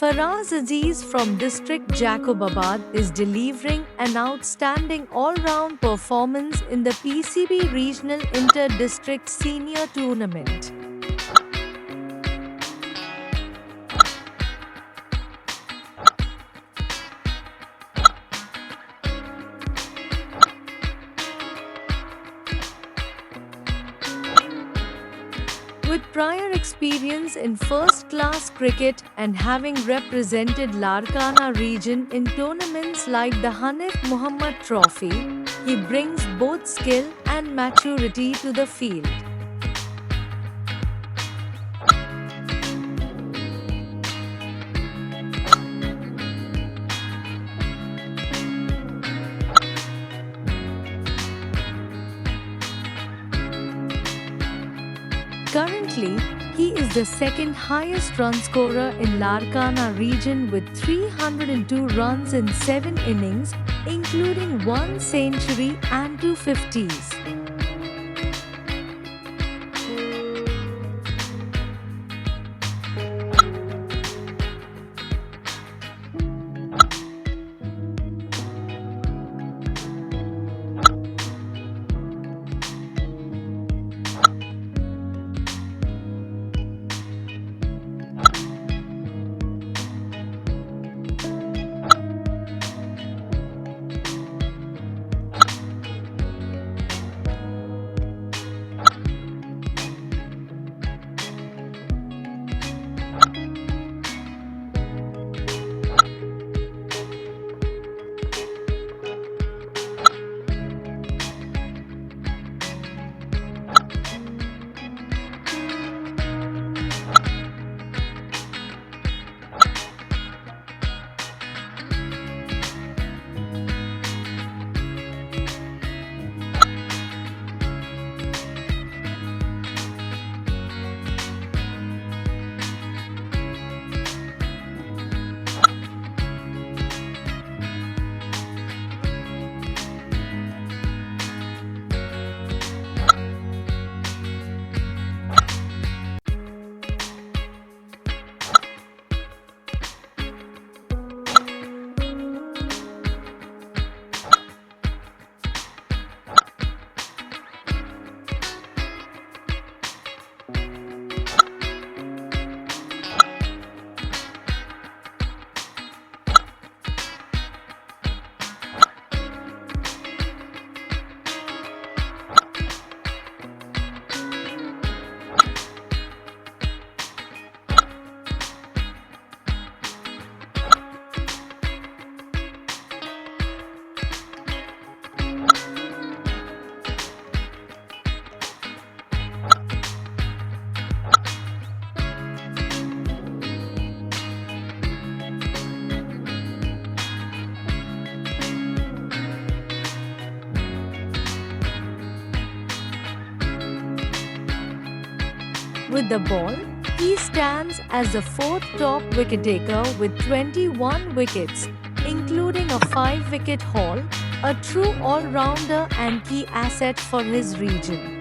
Faraz Aziz from District Jacobabad is delivering an outstanding all-round performance in the PCB Regional Inter-District Senior Tournament. With prior experience in first-class cricket and having represented Larkana region in tournaments like the Hanif Muhammad Trophy, he brings both skill and maturity to the field. Currently, he is the second highest run scorer in Larkana region with 302 runs in 7 innings, including 1 century and 2 50s. With the ball, he stands as the fourth top wicket-taker with 21 wickets, including a 5-wicket haul, a true all-rounder and key asset for his region.